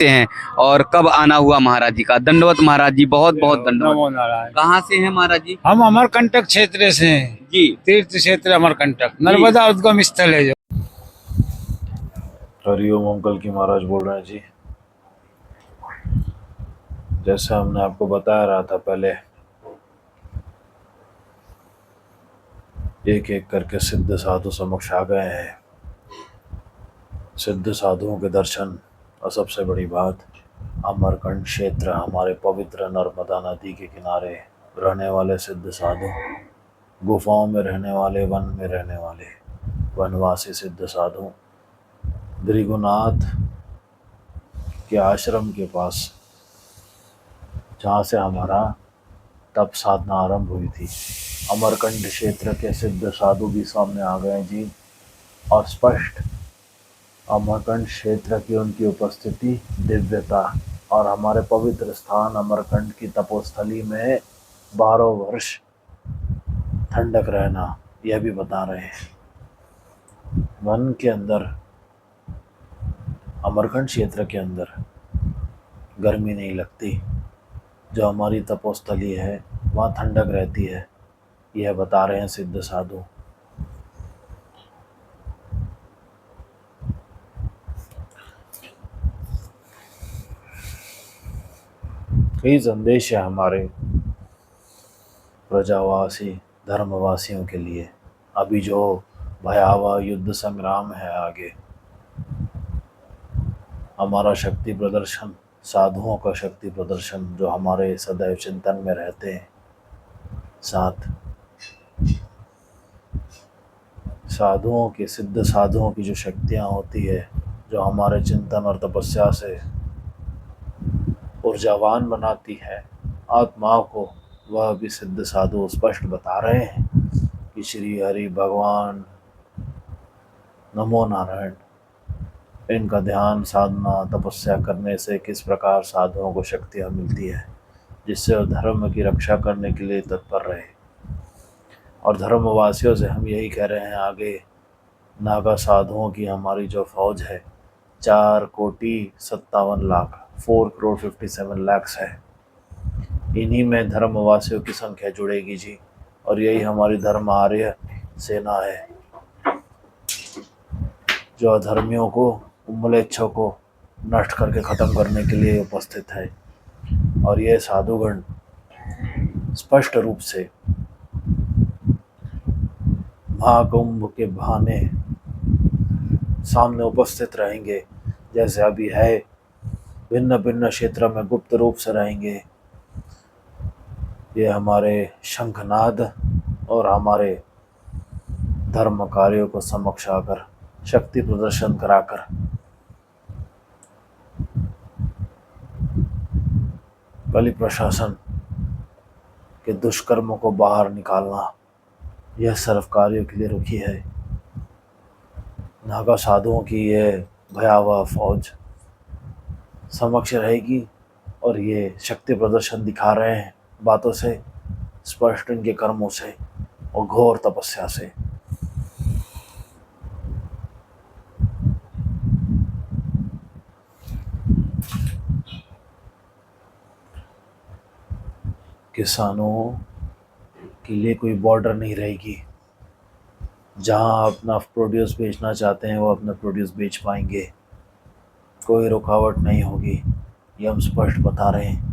हैं और कब आना हुआ महाराज जी का? दंडवत महाराज जी, बहुत बहुत दंडवत। नमो नारायण। कहाँ से हैं महाराज जी? हम अमरकंटक क्षेत्र से हैं। जी तीर्थ क्षेत्र अमरकंटक नर्मदा उद्गम स्थल है जो। हरिओम अंकल की महाराज बोल रहे हैं जी। जैसे हमने आपको बताया रहा था पहले, एक एक करके सिद्ध साधु समक्ष आ गए हैं। सिद्ध साधुओं के दर्शन और सबसे बड़ी बात, अमरकंट क्षेत्र, हमारे पवित्र नर्मदा नदी के किनारे रहने वाले सिद्ध साधु, गुफाओं में रहने वाले, वन में रहने वाले वनवासी सिद्ध साधु भृगुनाथ के आश्रम के पास, जहाँ से हमारा तप साधना आरंभ हुई थी, अमरकंट क्षेत्र के सिद्ध साधु भी सामने आ गए जी। और स्पष्ट अमरकंट क्षेत्र की उनकी उपस्थिति, दिव्यता और हमारे पवित्र स्थान अमरकंट की तपोस्थली में 12 वर्ष ठंडक रहना, यह भी बता रहे हैं। वन के अंदर, अमरकंट क्षेत्र के अंदर गर्मी नहीं लगती, जो हमारी तपोस्थली है वहाँ ठंडक रहती है, यह बता रहे हैं सिद्ध साधु। कई संदेश है हमारे प्रजावासी धर्मवासियों के लिए। अभी जो भयावह युद्ध संग्राम है आगे, हमारा शक्ति प्रदर्शन, साधुओं का शक्ति प्रदर्शन जो हमारे सदैव चिंतन में रहते हैं, साथ साधुओं की, सिद्ध साधुओं की जो शक्तियाँ होती है, जो हमारे चिंतन और तपस्या से ऊर्जावान बनाती है आत्माओं को, वह भी सिद्ध साधु स्पष्ट बता रहे हैं कि श्री हरि भगवान नमो नारायण, इनका ध्यान, साधना, तपस्या करने से किस प्रकार साधुओं को शक्तियाँ मिलती है, जिससे वो धर्म की रक्षा करने के लिए तत्पर रहे। और धर्मवासियों से हम यही कह रहे हैं, आगे नागा साधुओं की हमारी जो फौज है 4,57,00,000 4,57,00,000 है, इन्हीं में धर्मवासियों की संख्या जुड़ेगी जी। और यही हमारी धर्म आर्य सेना है, जो अधर्मियों को, म्लेच्छों को नष्ट करके ख़त्म करने के लिए उपस्थित है। और ये साधुगण स्पष्ट रूप से महाकुंभ के बहाने सामने उपस्थित रहेंगे, जैसे अभी है, भिन्न भिन्न क्षेत्र में गुप्त रूप से रहेंगे। ये हमारे शंखनाद और हमारे धर्म कार्यों को समक्ष आकर शक्ति प्रदर्शन कराकर कली प्रशासन के दुष्कर्मों को बाहर निकालना, यह सर्व कार्यों के लिए रुकी है। नागा साधुओं की यह भयावह फौज समक्ष रहेगी और ये शक्ति प्रदर्शन दिखा रहे हैं, बातों से स्पष्ट, इनके कर्मों से और घोर तपस्या से। किसानों के लिए कोई बॉर्डर नहीं रहेगी, जहां अपना प्रोड्यूस बेचना चाहते हैं वो अपना प्रोड्यूस बेच पाएंगे, कोई रुकावट नहीं होगी, ये हम स्पष्ट बता रहे हैं।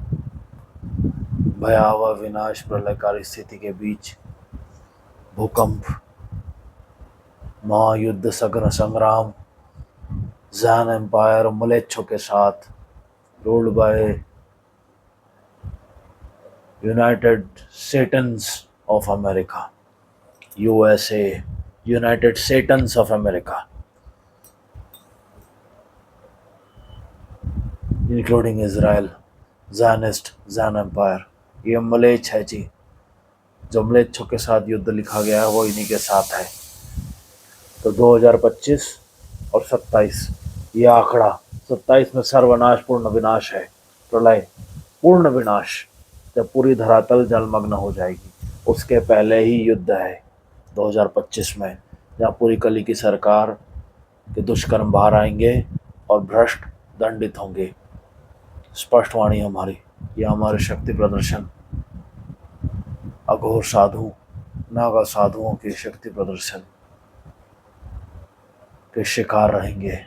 भयावह विनाश प्रलयकारी स्थिति के बीच भूकंप, महायुद्ध, सघन संग्राम, जैन एम्पायर और मलेच्छों के साथ, ruled by United States of America, USA, United States of America, including Israel, Zionist, Zion empire, ये मलेच्छ है जी। जो मलेच्छों के साथ युद्ध लिखा गया है वो इन्हीं के साथ है। तो 2025 और 27, ये आंकड़ा 27 में सर्वनाश, पूर्ण विनाश है, प्रलय, पूर्ण विनाश, जब पूरी धरातल जलमग्न हो जाएगी, उसके पहले ही युद्ध है 2025 में, जहाँ पूरी कली की सरकार के दुष्कर्म बाहर आएंगे और भ्रष्ट दंडित होंगे। स्पष्ट वाणी हमारी, ये हमारे शक्ति प्रदर्शन अघोर साधु नागा साधुओं के शक्ति प्रदर्शन के शिकार रहेंगे।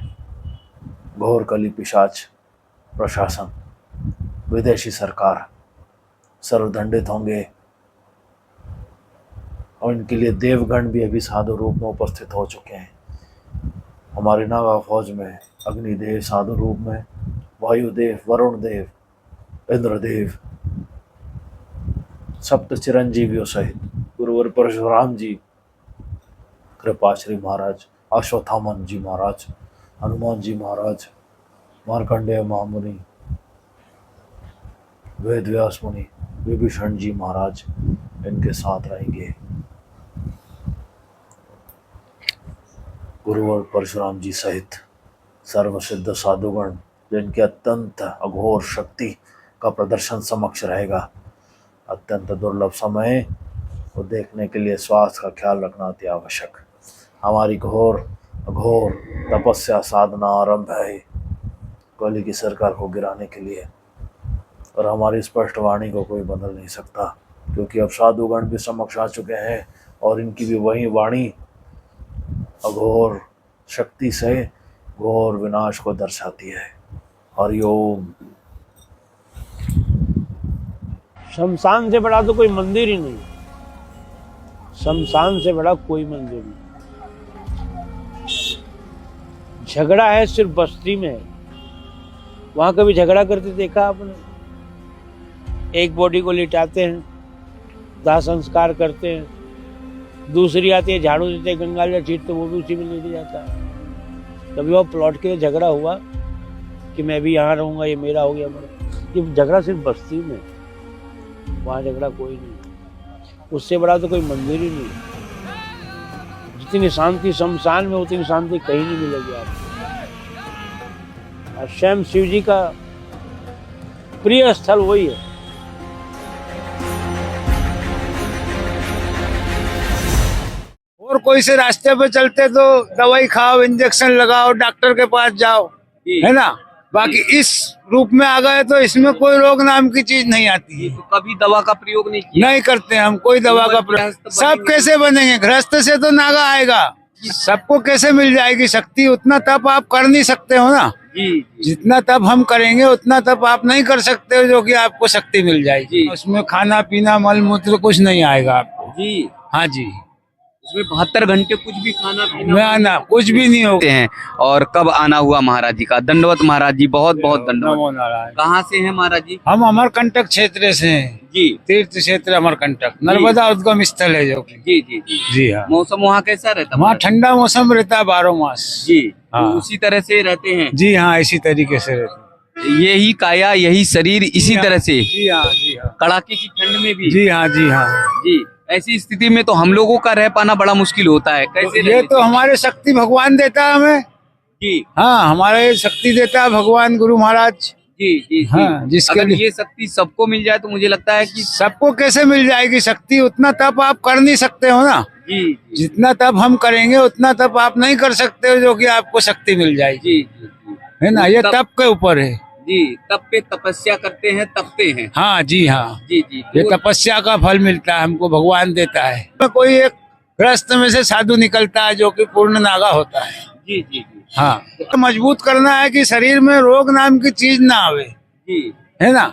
घोर कली पिशाच प्रशासन, विदेशी सरकार सर्वदंडित होंगे और इनके लिए देवगण भी अभी साधु रूप में उपस्थित हो चुके हैं। हमारी नागा फौज में अग्निदेव साधु रूप में, वायुदेव, वरुण देव, इंद्रदेव, सप्त चिरंजीवियों सहित गुरुवर परशुराम जी, कृपाश्री महाराज, अश्वत्थामन जी महाराज, हनुमान जी महाराज, मार्कंडेय महामुनि, वेद व्यास मुनि, विभीषण जी महाराज इनके साथ रहेंगे। गुरुवर परशुराम जी सहित सर्वसिद्ध साधुगण जिनके अत्यंत अघोर शक्ति का प्रदर्शन समक्ष रहेगा। अत्यंत दुर्लभ समय को देखने के लिए स्वास्थ्य का ख्याल रखना अति आवश्यक। हमारी घोर अघोर तपस्या साधना आरंभ है कली की सरकार को गिराने के लिए, और हमारी स्पष्ट वाणी को कोई बदल नहीं सकता, क्योंकि अब साधुगण भी समक्ष आ चुके हैं और इनकी भी वही वाणी अघोर शक्ति से घोर विनाश को दर्शाती है। हरिओम। शमशान से बड़ा तो कोई मंदिर ही नहीं, शमशान से बड़ा कोई मंदिर नहीं। झगड़ा है सिर्फ बस्ती में है, वहां कभी झगड़ा करते देखा आपने? एक बॉडी को लिटाते हैं, दाह संस्कार करते हैं, दूसरी आती है झाड़ू देते गंगा या चीट, तो वो भी उसी में लेके जाता है। कभी वो प्लॉट के लिए झगड़ा हुआ कि मैं भी यहाँ रहूंगा, ये मेरा हो गया मेरा? ये झगड़ा सिर्फ बस्ती में, वहाँ झगड़ा कोई नहीं। उससे बड़ा तो कोई मंदिर ही नहीं। जितनी शांति शमशान में उतनी शांति कहीं नहीं मिलेगी आपको। और स्वयं शिव जी का प्रिय स्थल वही है। और कोई से रास्ते पे चलते तो दवाई खाओ, इंजेक्शन लगाओ, डॉक्टर के पास जाओ, है ना। बाकी इस रूप में आ गए तो इसमें कोई रोग नाम की चीज नहीं आती है। तो कभी दवा का प्रयोग नहीं किया? नहीं करते हम कोई दवा का प्रयोग। सब कैसे बनेंगे? गृहस्थ से तो नागा आएगा। सबको कैसे मिल जाएगी शक्ति? उतना तप आप कर नहीं सकते हो ना जी। जितना तप हम करेंगे उतना तप आप नहीं कर सकते हो जो कि आपको शक्ति मिल जाएगी। उसमें खाना पीना मल मूत्र कुछ नहीं आएगा आपको जी। हाँ जी, उसमें 72 घंटे कुछ भी खाना पीना ना ना कुछ भी नहीं होते हैं। और कब आना हुआ महाराज जी का? दंडवत महाराज जी, बहुत बहुत दंडवत। नमो नारायण। कहाँ से हैं महाराज जी? हम अमरकंटक क्षेत्र से हैं जी। तीर्थ क्षेत्र अमरकंटक, नर्मदा उद्गम स्थल है जो कि। जी जी जी। जी हाँ। मौसम वहाँ कैसा रहता है? वहाँ ठंडा मौसम रहता है 12 मास। जी। हाँ। तो उसी तरह से रहते हैं? जी हाँ, इसी तरीके से रहते हैं। यही काया, यही शरीर इसी तरह से जी हाँ जी हाँ। कड़ाके की ठंड में भी? जी हाँ जी हाँ जी। ऐसी स्थिति में तो हम लोगों का रह पाना बड़ा मुश्किल होता है। कैसे ये तो हमारे शक्ति भगवान देता है हमें। जी हाँ, हमारे शक्ति देता है भगवान गुरु महाराज। जी जी। हाँ, जिसके अगर लिए ये शक्ति सबको मिल जाए तो मुझे लगता है कि सबको कैसे मिल जाएगी शक्ति? उतना तप आप कर नहीं सकते हो ना। जी जी जितना तप हम करेंगे उतना तप आप नहीं कर सकते हो जो कि आपको शक्ति मिल जाएगी, जी जी जी। है ना। ये तप के ऊपर है। जी, तप पे तपस्या करते हैं, तपते हैं। हाँ जी हाँ। जी जी। ये तो तपस्या का फल मिलता है हमको, भगवान देता है। कोई एक ग्रस्त में से साधु निकलता है जो कि पूर्ण नागा होता है। जी जी जी। हाँ, तो मजबूत करना है कि शरीर में रोग नाम की चीज ना आवे, जी। है ना।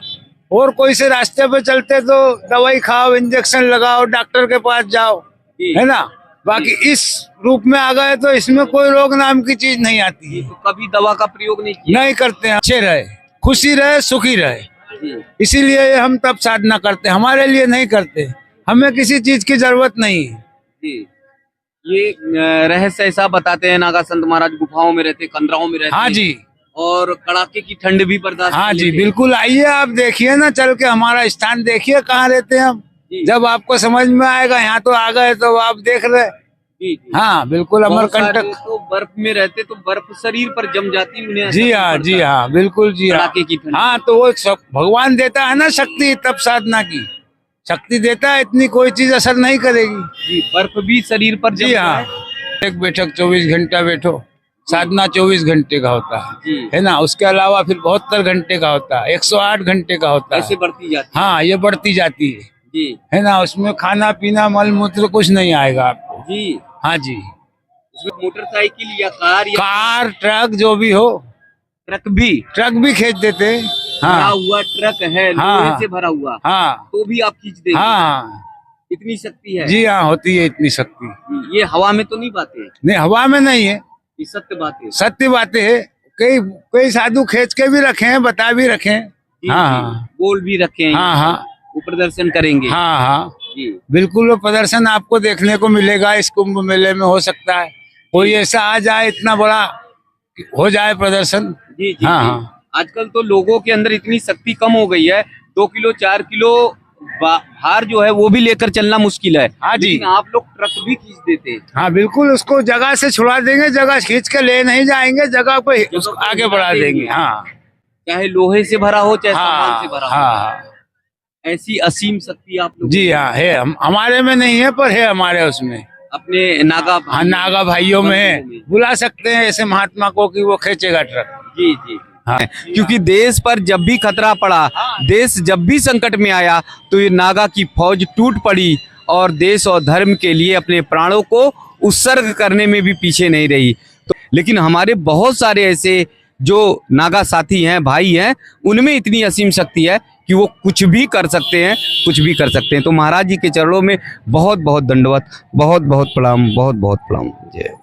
और कोई से रास्ते पे चलते तो दवाई खाओ, इंजेक्शन लगाओ, डॉक्टर के पास जाओ, जी। है ना। बाकी इस रूप में आ गए तो इसमें कोई रोग नाम की चीज नहीं आती है। तो कभी दवा का प्रयोग नहीं किया? नहीं करते हैं। अच्छे रहे, खुशी रहे, सुखी रहे, जी। इसीलिए हम तब साधना करते हैं। हमारे लिए नहीं करते, हमें किसी चीज की जरूरत नहीं है। जी। ये रहस्य ऐसा बताते हैं नागा संत महाराज गुफाओं में रहते, कंदराओं में रहते। हाँ जी। और कड़ाके की ठंड भी बर्दाश्त हाँ कर जी, लेते। बिल्कुल आइए, आप देखिए ना, चल के हमारा स्थान देखिए कहाँ रहते हैं हम। जी। जब आपको समझ में आएगा, यहाँ तो आ गए तो आप देख रहे। जी जी। हाँ बिल्कुल, बहुत सारे अमरकंटक। तो बर्फ में रहते तो बर्फ शरीर पर जम जाती, उन्हें जी हाँ जी हाँ, बिल्कुल जी हाँ। कड़ाके की ठंड। हाँ, तो वो सब भगवान देता है ना शक्ति, तब साधना की शक्ति देता है, इतनी कोई चीज असर नहीं करेगी। जी, बर्फ भी शरीर पर जी हाँ, एक बैठक 24 घंटा बैठो, साधना 24 घंटे का होता जी। है ना। उसके अलावा फिर 72 घंटे का होता है, 108 घंटे का होता ऐसे है। बढ़ती जाती हाँ, ये बढ़ती जाती जी है ना। उसमें खाना पीना मल मूत्र कुछ नहीं आएगा आपको। जी। हाँ जी, उसमें मोटरसाइकिल या कार या कार ट्रक जो भी हो, ट्रक भी खींच देते हैं। भरा हाँ हुआ ट्रक है, हाँ, लोहे हाँ। से भरा हुआ, हाँ तो भी आप खींच देंगे। हाँ, इतनी शक्ति है जी हाँ, होती है इतनी शक्ति। ये हवा में तो नहीं बातें, नहीं, हवा में नहीं है, ये सत्य बात है। सत्य बातें है। कई कई साधु खींच के भी रखे हैं, बता भी रखे हैं। जी, हाँ जी, हाँ बोल भी रखे हैं। हाँ हाँ वो प्रदर्शन करेंगे। हाँ हाँ, जी बिल्कुल। वो प्रदर्शन आपको देखने को मिलेगा इस कुंभ मेले में। हो सकता है कोई ऐसा आ जाए, इतना बड़ा हो जाए प्रदर्शन। जी जी, हाँ जी। हाँ, आजकल तो लोगों के अंदर इतनी शक्ति कम हो गई है, 2 किलो 4 किलो भार जो है वो भी लेकर चलना मुश्किल है। हाँ जी। लेकिन आप लोग ट्रक भी खींच देते हैं। हाँ बिल्कुल। उसको जगह से छुड़ा देंगे, जगह खींच के ले नहीं जाएंगे, जगह पे उसको पे आगे हिला बढ़ा देंगे। देंगे। हाँ चाहे लोहे से भरा हो चाहे सामान हाँ से भरा हो, हाँ, ऐसी असीम शक्ति आप लोग जी हाँ है। हमारे में नहीं है, पर है हमारे उसमें। अपने नागा हाँ, नागा भाइयों में है। बंधुओं में। बुला सकते हैं ऐसे महात्मा को कि वो खींचेगा ट्रक। जी जी। हाँ क्योंकि देश पर जब भी खतरा पड़ा, देश जब भी संकट में आया, तो ये नागा की फौज टूट पड़ी और देश और धर्म के लिए अपने प्राणों को उत्सर्ग करने में भी पीछे नहीं रही। तो लेकिन हमारे बहुत सारे ऐसे जो नागा साथी हैं, भाई हैं, उनमें इतनी असीम शक्ति है कि वो कुछ भी कर सकते हैं, कुछ भी कर सकते हैं। तो महाराज जी के चरणों में बहुत बहुत दंडवत, बहुत बहुत प्रणाम, बहुत बहुत प्रणाम। जय।